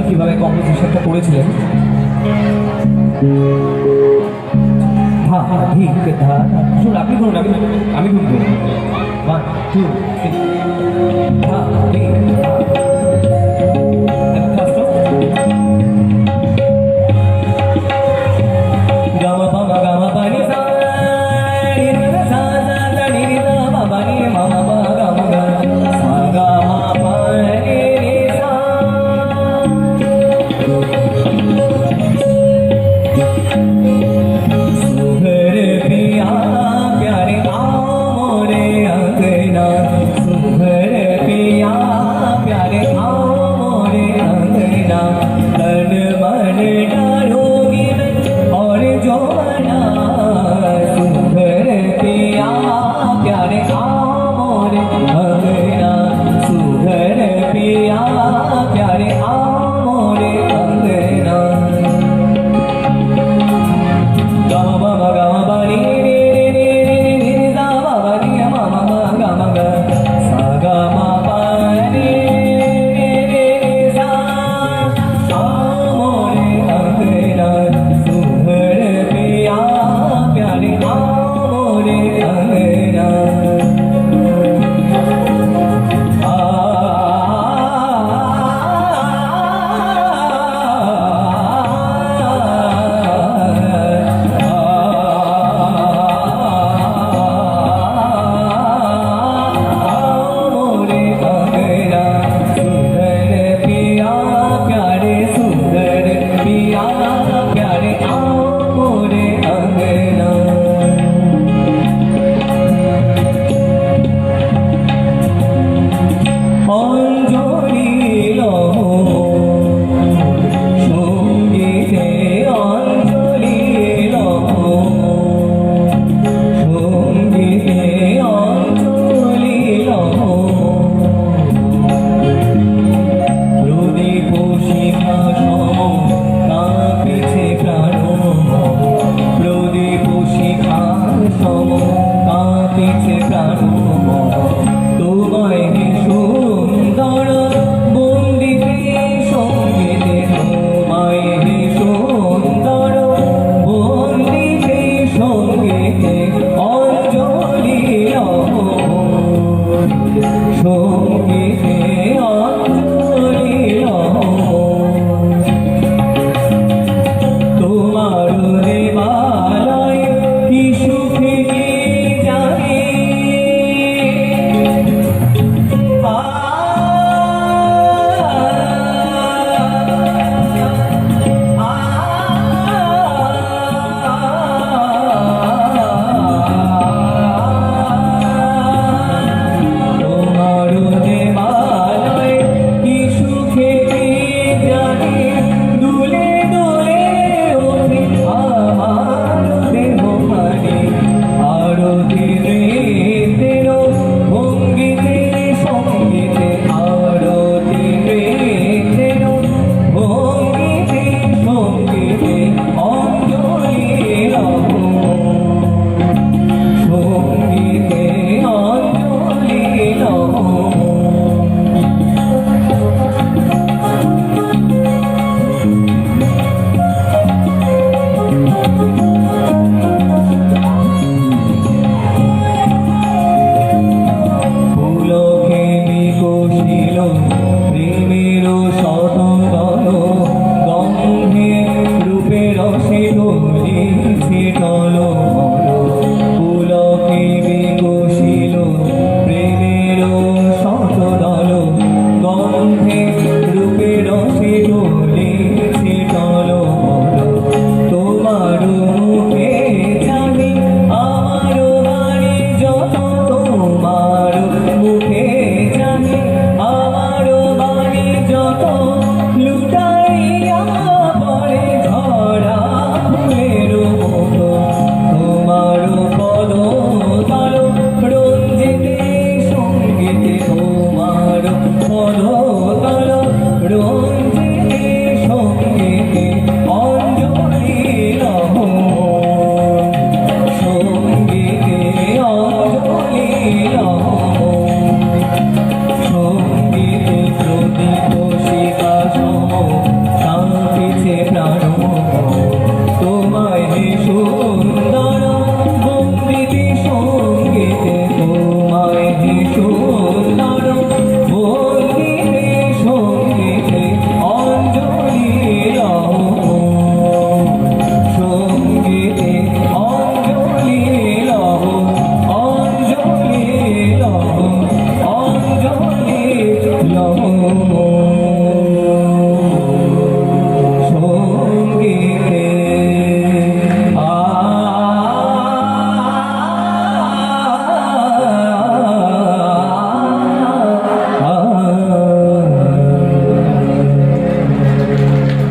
কিভাবে কম্পোজিশনটা করেছিলেন। হ্যাঁ হ্যাঁ ঠিক শুনুন, আপনি করুন, আমি করবো। 1 2 3 হ্যাঁ ঠিক ফার্স্ট গামা পামা গামা পানি সা নি রে সা সা সা নি রে সা মা পা নি মা মা পা গামা গা সা গা মা পা নি রে সা सुघर पिया प्यारे आओ मोरे अंगना, सुघर पिया प्यारे आओ मोरे अंगना, तन मन डालोगी और जोना, सुघर पिया प्यारे आओ मोरे अंगना, सुघर पिया प्यारे आओ मोरे अंगना। Gama mama gama ba ni ni ni ni ni ni ni da ba ba ni ma ma ma gama ga sa ga ma pa ni ni ni ni sa amore angna sughar piya pyare amore angna পদতল রঞ্জিতে সঙ্গীতে অঞ্জলি লহ সঙ্গীতে অঞ্জলি লহ সঙ্গীতে প্রদীপ শিখা সম শান্তিছে প্রাণ তোমায় হে সুন্দর বন্দিতে সঙ্গীতে তোমায় হে সুন্দর বন্দিতে সঙ্গীতে অঞ্জলি লহ সঙ্গীতে অঞ্জলি লহ অঞ্জলি লহ অঞ্জলি লহ